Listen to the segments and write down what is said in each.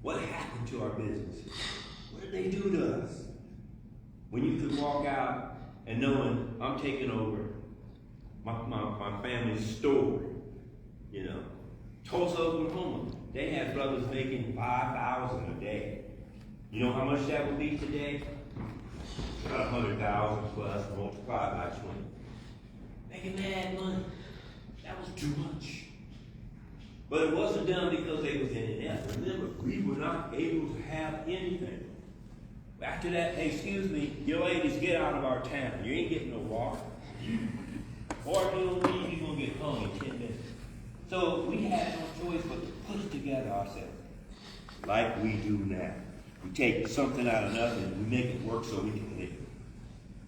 What happened to our businesses? What did they do to us? When you could walk out and knowing I'm taking over my family's store, you know. Tulsa, Oklahoma, they had brothers making $5,000 a day. You know how much that would be today? About 100,000 plus multiplied by 20. Making mad money. That was too much. But it wasn't done because they was in an effort. Remember, we were not able to have anything. After that, hey, excuse me, you ladies, get out of our town. You ain't getting no water. Or if you don't leave, you're going to get hung in 10 minutes. So we had no choice but to put it together ourselves. Like we do now. We take something out of nothing and we make it work so we can live.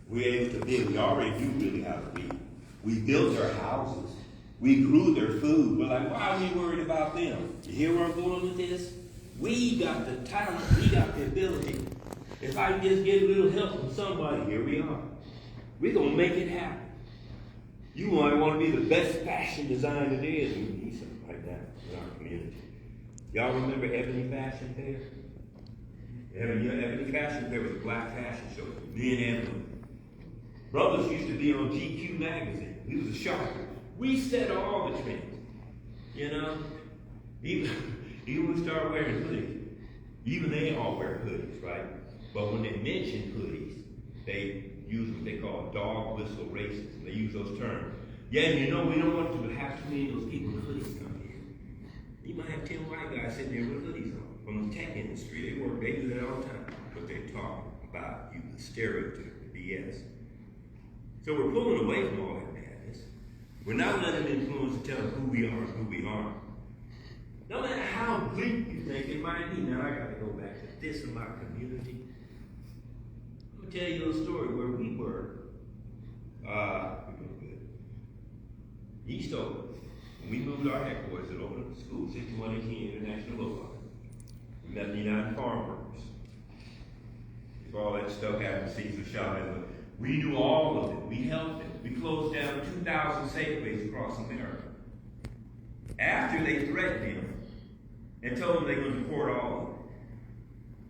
We're able to build. We already do really how to build. We built their houses. We grew their food. We're like, why are we worried about them? You hear where I'm going with this? We got the talent. We got the ability. If I can just get a little help from somebody, here we are. We're going to make it happen. You might want to be the best fashion designer there is. We need something like that in our community. Y'all remember Ebony Fashion Fair? Ebony Fashion Fair was a black fashion show. Me and Ebony. Brothers used to be on GQ magazine. He was a shark. We set all the trends. You know? Even we start wearing hoodies. Even they all wear hoodies, right? But when they mention hoodies, they use what they call dog whistle races. They use those terms. Yeah, you know, we don't want to have too many of those people with hoodies come here. You might have 10 white guys sitting there with hoodies on from the tech industry. They do that all the time. But they talk about you, the stereotype, the BS. So we're pulling away from all that madness. We're not letting influence tell us who we are and who we aren't. No matter how bleak you think it might be. Now I got to go back to this in my community. I'll tell you a story where we were. East Oakland. When we moved our headquarters at Oakland School, 6118 International Boulevard. We met the United Farm Workers. Before all that stuff happened, Caesar shot at us. We knew all of it. We helped it. We closed down 2,000 Safeways across America. After they threatened him and told him they were going to deport all of them.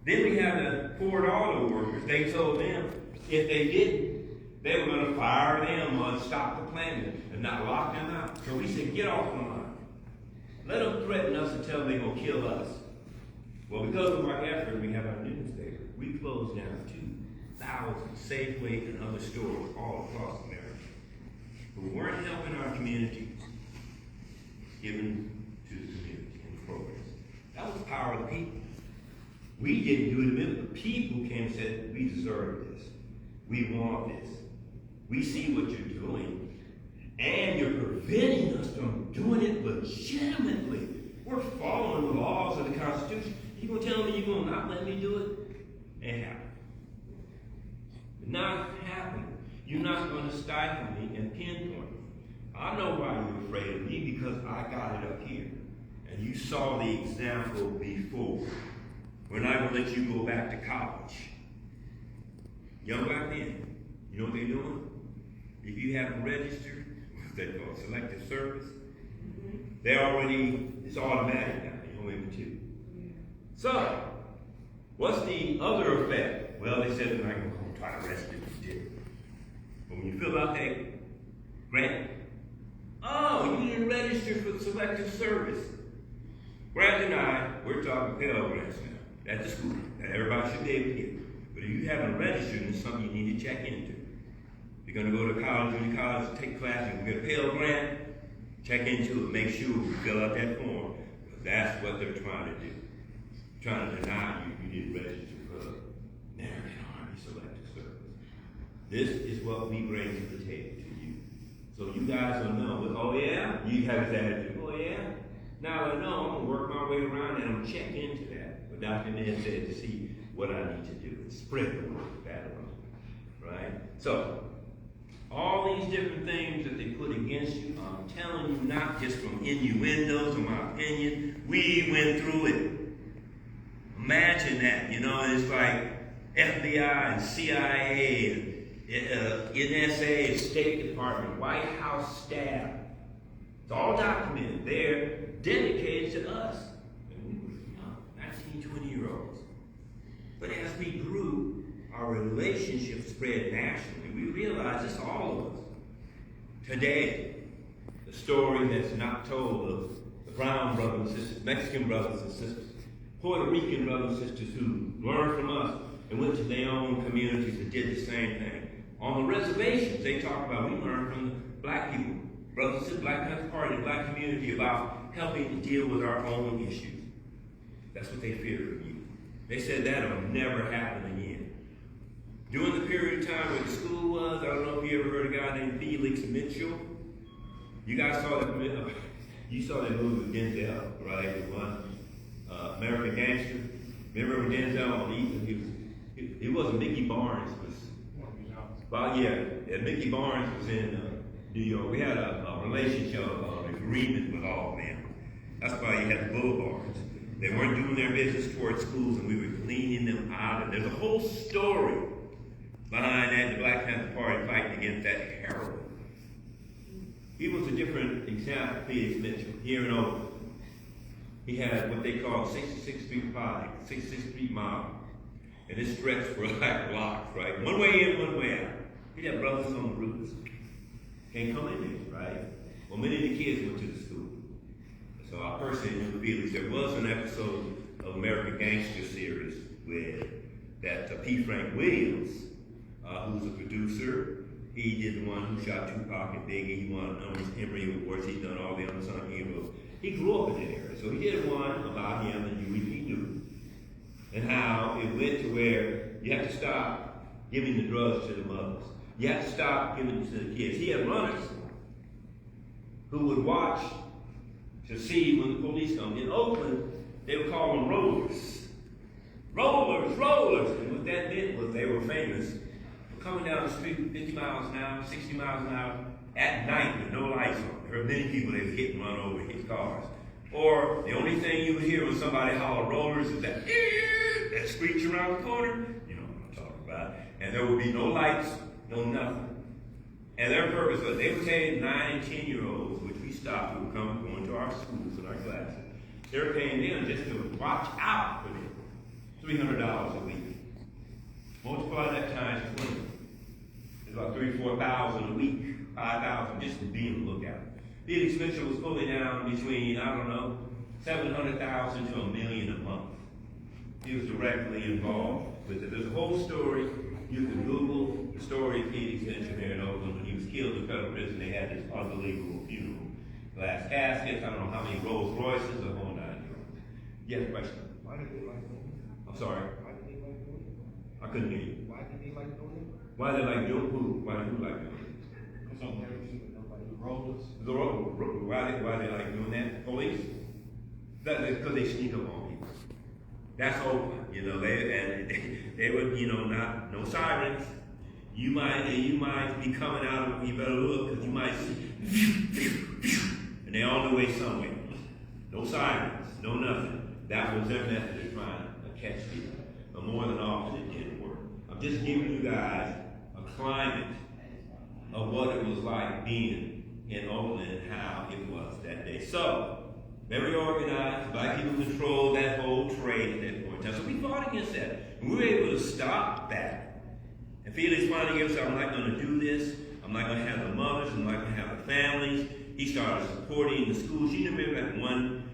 Then we had the deport all the workers. They told them if they didn't, they were going to fire them or stop the planting and not lock them out. So we said, get off the line. Let them threaten us and tell them they're going to kill us. Well, because of our effort, we have our newspaper. We closed down 2,000 Safeway and other stores all across America. But we weren't helping our community, giving to the community in programs. That was the power of the people. We didn't do it. The people came and said, we deserve this. We want this. We see what you're doing. And you're preventing us from doing it legitimately. We're following the laws of the Constitution. You gonna tell me you're gonna not let me do it? It happened. Not happening. You're not gonna stifle me and pinpoint me. I know why you're afraid of me because I got it up here. And you saw the example before. We're not gonna let you go back to college. Young black men, you know what they're doing? If you haven't registered, what's that called? Selective service. They're already, it's automatic now. You don't even do. So, what's the other effect? Well, they said they're not going to try to arrest you if you did. But when you fill out that grant, oh, you didn't register for selective service. Grant denied. We're talking Pell Grants now. That's the school that everybody should be able to get. But if you haven't registered, it's something you need to check into. If you're going to go to college, junior college, take classes, and get a Pell Grant, check into it. Make sure you fill out that form. Because that's what they're trying to do. Trying to deny you didn't register for American Army Selective Service. This is what we bring to the table to you. So you guys will know, oh yeah? You have that attitude, oh yeah? Now I know I'm going to work my way around and I'm going to check into that. What Dr. Ned said to see what I need to do and spread the word of Babylon. Right? So, all these different things that they put against you, I'm telling you, not just from innuendos or my opinion, we went through it. Imagine that, you know, it's like FBI and CIA and NSA and State Department, White House staff. It's all documented. They're dedicated to us. And we were young, we grew, our relationship spread nationally. We realized it's all of us. Today, the story that's not told of the brown brothers and sisters, Mexican brothers and sisters, Puerto Rican brothers and sisters who learned from us and went to their own communities and did the same thing. On the reservations, they talk about, we learned from the black people, brothers and sisters, Black Panther Party, the black community, about helping to deal with our own issues. That's what they feared from you. They said that'll never happen again. During the period of time where the school was, I don't know if you ever heard of a guy named Felix Mitchell. You guys saw that, you saw that movie with Denzel, right? The one, American Gangster. Remember when Denzel on Ethan, it wasn't Mickey Barnes. Well, yeah, Mickey Barnes was in New York. We had a relationship, agreement with all of them. That's why you had the boulevards. They weren't doing their business towards schools, and we were cleaning them out. And there's a whole story behind that, the Black Panther Party fighting against that heroin. He was a different example, Felix Mitchell, here in Oakland. He had what they call 66 Street Pike, 66 Street Mile. And it stretched for like blocks, right? One way in, one way out. He'd have brothers on the roofs. Can't come in there, right? Well, many of the kids went to the school. So I personally knew Felix. There was an episode of American Gangster series with that P. Frank Williams, who's a producer. He did the one who shot Tupac and Biggie. He won Emory Awards. He's done all the unsung heroes. He grew up in that area. So he did one about him and Huey P. Newton. And how it went to where you have to stop giving the drugs to the mothers. You have to stop giving it to the kids. He had runners who would watch to see when the police come. In Oakland, they would call them rollers. Rollers, rollers. And what that meant was they were famous for coming down the street 50 miles an hour, 60 miles an hour at night with no lights on. There were many people they would hit and run over, hit cars. Or the only thing you would hear when somebody holler rollers is that screech around the corner. You know what I'm talking about. And there would be no lights, no nothing. And their purpose was they would take 9 and 10-year-olds, which we stopped, who would come going to our schools and our classes. They were paying them just to watch out for them. $300 a week. Multiply that times 20. It's about 3,000 or 4,000 a week, 5,000 just to be on the lookout. Felix Mitchell was pulling down between, I don't know, 700,000 to $1 million a month. He was directly involved with it. There's a whole story. You can Google the story of Felix Mitchell here in Oakland. When he was killed in federal prison, they had this unbelievable funeral. Glass caskets, I don't know how many Rolls Royces, the whole 9 yards. Yes, question? Why did they like doing it? I'm sorry? Why did they like doing it? I couldn't hear you. Why did they like doing it? Why they like doing who? Why do you like doing it? Because I've never seen nobody rollers. Why they like doing that? Police? That's because they sneak up on people. That's Oakland, you know. They would, you know, no sirens. You might be coming out. You better look because you might see, and they on the way somewhere. No sirens, no nothing. That was their method of trying to catch people. But more than often, it didn't work. I'm just giving you guys a climate of what it was like being in Oakland and how it was that day. So, very organized. Black people controlled that whole trade at that point in time. So we fought against that. And we were able to stop that. And Felix finally gave us, I'm not going to do this. I'm not going to have the mothers. I'm not going to have the families. He started supporting the schools. You remember that one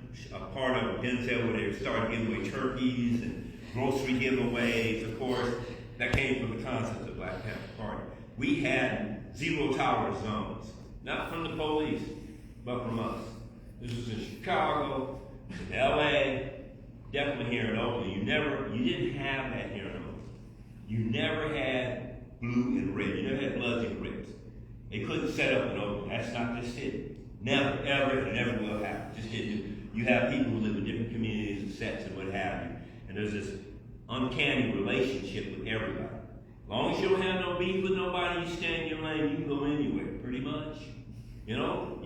part of Denzel where they started giving away turkeys and grocery giveaways. Of course, that came from the concept of the Black Panther Party. We had zero tolerance zones. Not from the police, but from us. This was in Chicago, in LA, definitely here in Oakland. You didn't have that here in Oakland. You never had blue and red. You never had Bloods and Crips. They couldn't set up in Oakland. That's not this city. Never, ever, and never will happen. Just didn't do. You have people who live in different communities and sets and what have you. And there's this uncanny relationship with everybody. As long as you don't have no beef with nobody, you stay in your lane, you can go anywhere, pretty much. You know,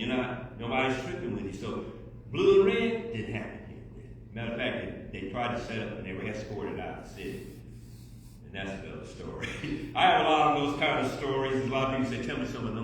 nobody's tripping with you. So blue and red didn't happen here. Matter of fact, they tried to set up and they were escorted out of the city. And that's another story. I have a lot of those kind of stories. A lot of people say, tell me some of them.